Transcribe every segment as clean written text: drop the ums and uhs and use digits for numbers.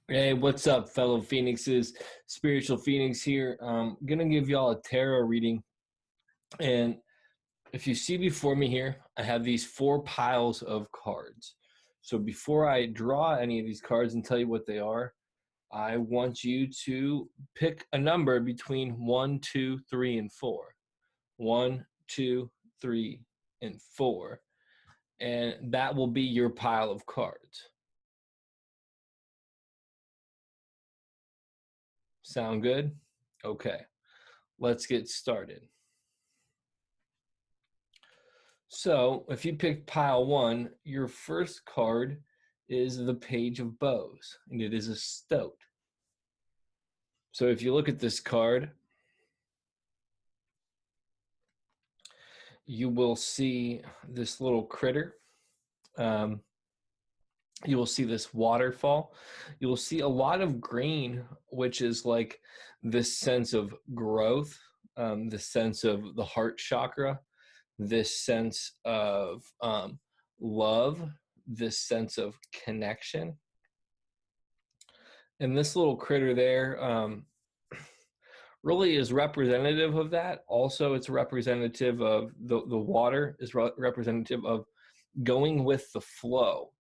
Hey, what's up, fellow Phoenixes? Spiritual Phoenix here. Gonna give y'all a tarot reading. And if you see before me here, I have these four piles of cards. So before I draw any of these cards and tell you what they are, I want you to pick a number between one, two, three, and four. One, two, three, and four. And that will be your pile of cards. Sound good? Okay, let's get started. So if you pick pile one, your first card is the Page of Bows, and it is a stoat. So if you look at this card, you will see this little critter. Um, you will see this waterfall. You will see a lot of green, which is like this sense of growth, this sense of the heart chakra, this sense of love, this sense of connection. And this little critter there really is representative of that. Also, it's representative of the water is representative of going with the flow.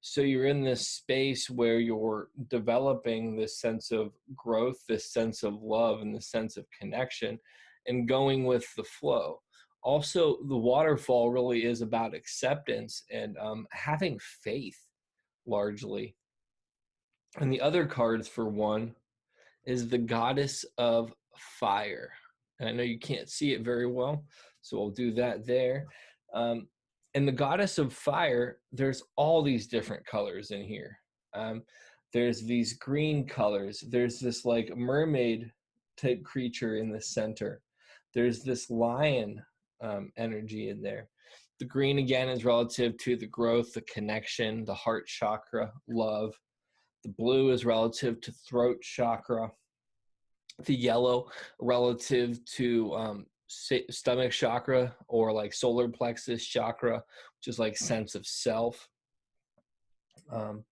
So you're in this space where you're developing this sense of growth, this sense of love, and this sense of connection, and going with the flow. Also, the waterfall really is about acceptance and having faith largely. And the other cards for one is the Goddess of Fire. And I know you can't see it very well, so I'll do that there. Um, and the Goddess of Fire, there's all these different colors in here. Um, there's these green colors. There's this like mermaid type creature in the center. There's this lion energy in there. The green again is relative to the growth, the connection, the heart chakra, love. The blue is relative to throat chakra. The yellow relative to stomach chakra or like solar plexus chakra, which is like sense of self. Um,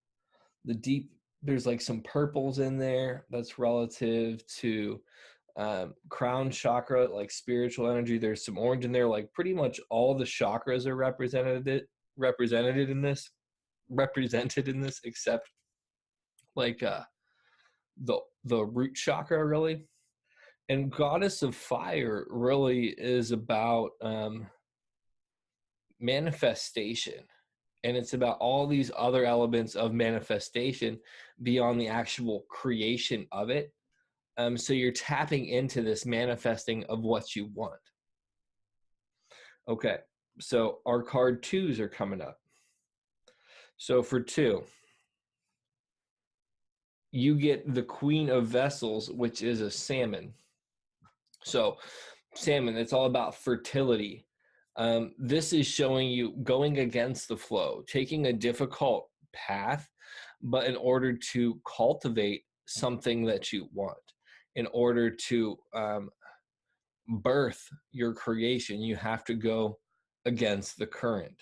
the deep, there's like some purples in there that's relative to crown chakra, like spiritual energy. There's some orange in there. Like pretty much all the chakras are represented in this, represented in this, except like the root chakra really. And Goddess of Fire really is about manifestation. And it's about all these other elements of manifestation beyond the actual creation of it. So you're tapping into this manifesting of what you want. Okay, so our card twos are coming up. So for two, you get the Queen of Vessels, which is a salmon. So salmon, it's all about fertility. This is showing you going against the flow, taking a difficult path, but in order to cultivate something that you want, in order to birth your creation, you have to go against the current.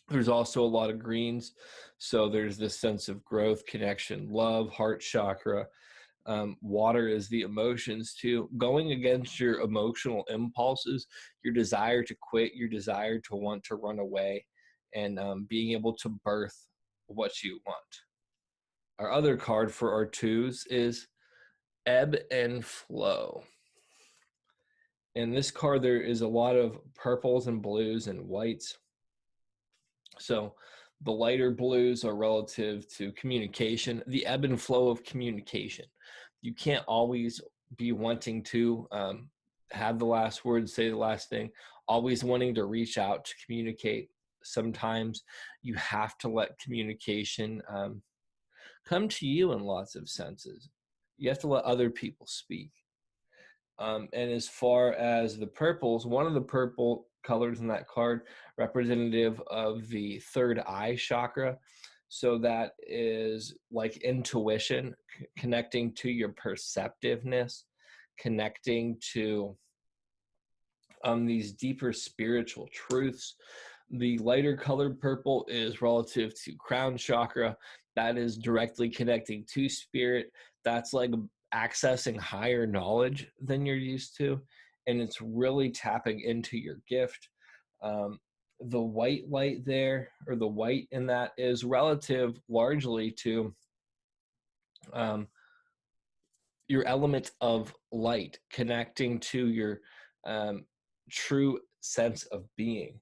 There's also a lot of greens. So there's this sense of growth, connection, love, heart chakra. Water is the emotions too. Going against your emotional impulses, your desire to quit, your desire to want to run away, and being able to birth what you want. Our other card for our twos is ebb and flow. In this card, there is a lot of purples and blues and whites. So the lighter blues are relative to communication, the ebb and flow of communication. You can't always be wanting to have the last word, say the last thing, always wanting to reach out to communicate. Sometimes you have to let communication come to you in lots of senses. You have to let other people speak. And as far as the purples, one of the purple colors in that card representative of the third eye chakra. So that is like intuition, connecting to your perceptiveness, connecting to these deeper spiritual truths. The lighter colored purple is relative to crown chakra. that is directly connecting to spirit. That's like accessing higher knowledge than you're used to. And it's really tapping into your gift. Um, the white light there, or the white in that, is relative largely to um, your element of light connecting to your um, true sense of being.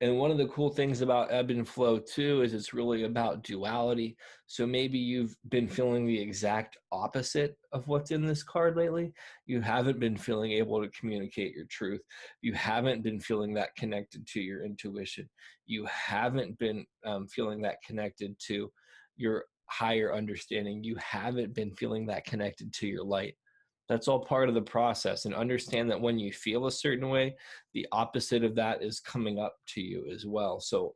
And one of the cool things about ebb and flow too is it's really about duality. So maybe you've been feeling the exact opposite of what's in this card lately. You haven't been feeling able to communicate your truth. You haven't been feeling that connected to your intuition. You haven't been feeling that connected to your higher understanding. You haven't been feeling that connected to your light. That's all part of the process. And understand that when you feel a certain way, the opposite of that is coming up to you as well. So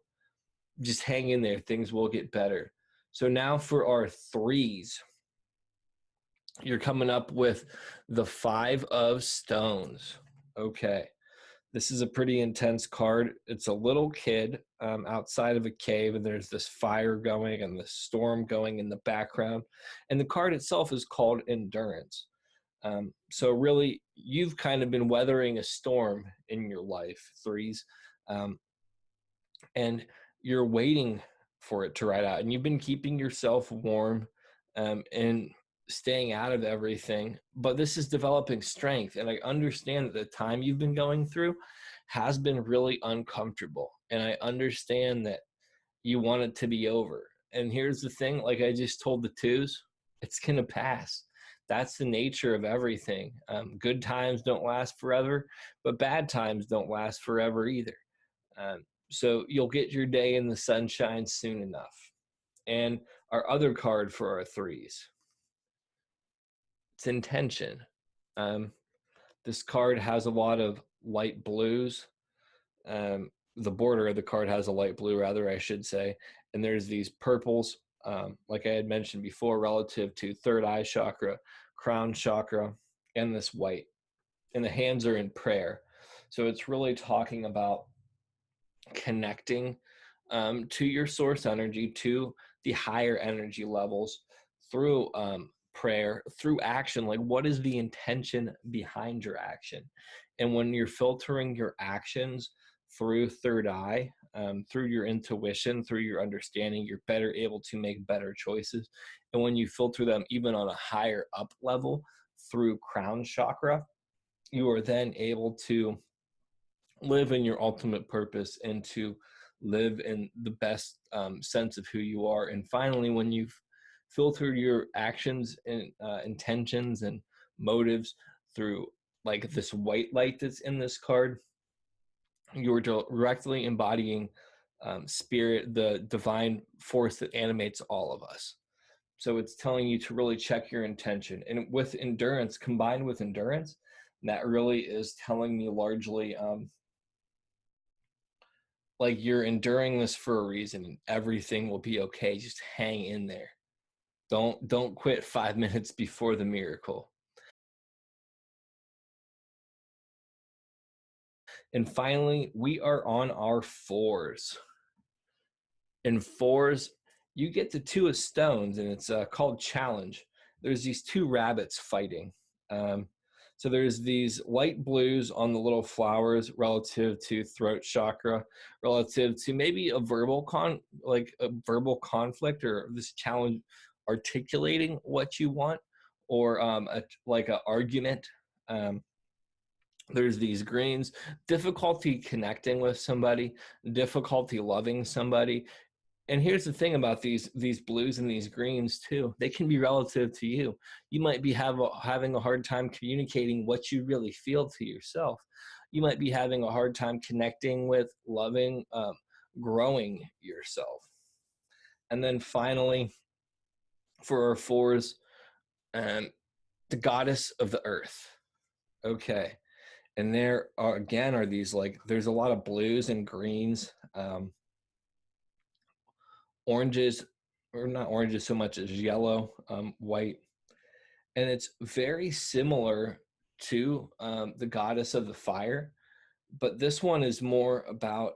just hang in there. Things will get better. So now for our threes, you're coming up with the Five of Stones. Okay. This is a pretty intense card. It's a little kid outside of a cave, and there's this fire going and the storm going in the background. And the card itself is called Endurance. So really, you've kind of been weathering a storm in your life, threes, um, and you're waiting for it to ride out. And you've been keeping yourself warm and staying out of everything. But this is developing strength. And I understand that the time you've been going through has been really uncomfortable. And I understand that you want it to be over. And here's the thing, like I just told the twos, it's going to pass. That's the nature of everything. Good times don't last forever, but bad times don't last forever either. So you'll get your day in the sunshine soon enough. And our other card for our threes, it's Intention. Um, this card has a lot of light blues. The border of the card has a light blue, rather, I should say. And there's these purples, like I had mentioned before, relative to third eye chakra, crown chakra, and this white. And the hands are in prayer. So it's really talking about connecting to your source energy, to the higher energy levels through prayer, through action. Like, what is the intention behind your action? And when you're filtering your actions through third eye, through your intuition, through your understanding, you're better able to make better choices. And when you filter them even on a higher up level through crown chakra, you are then able to live in your ultimate purpose and to live in the best sense of who you are. And finally, when you've filtered your actions and intentions and motives through like this white light that's in this card, you're directly embodying spirit, the divine force that animates all of us. So it's telling you to really check your intention. And with endurance, combined with endurance, that really is telling me largely like you're enduring this for a reason and everything will be okay. Just hang in there. Don't quit 5 minutes before the miracle. And finally, we are on our fours. In fours, you get the two of stones, and it's called challenge. There's these two rabbits fighting. Um, so there's these light blues on the little flowers relative to throat chakra, relative to maybe like a verbal conflict, or this challenge articulating what you want, or like an argument. Um, there's these greens, difficulty connecting with somebody, difficulty loving somebody. And here's the thing about these blues and these greens too, they can be relative to you. You might be having a hard time communicating what you really feel to yourself. You might be having a hard time connecting with, loving, growing yourself. And then finally, for our fours, the goddess of the earth. Okay. And there are, again, are these, like, there's a lot of blues and greens, oranges, or not oranges so much as yellow, white. And it's very similar to the goddess of the fire, but this one is more about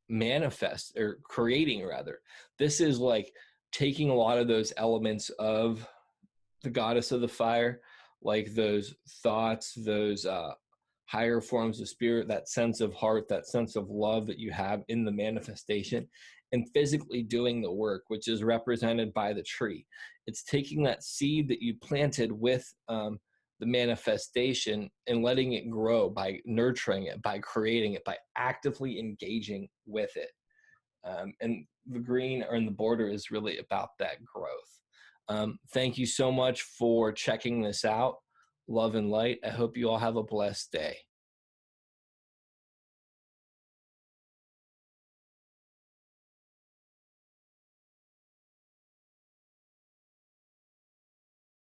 manifest, or creating rather. This is like taking a lot of those elements of the goddess of the fire, like those thoughts, those higher forms of spirit, that sense of heart, that sense of love that you have in the manifestation, and physically doing the work, which is represented by the tree. It's taking that seed that you planted with the manifestation and letting it grow by nurturing it, by creating it, by actively engaging with it. And the green or in the border is really about that growth. Thank you so much for checking this out. Love and light. I hope you all have a blessed day.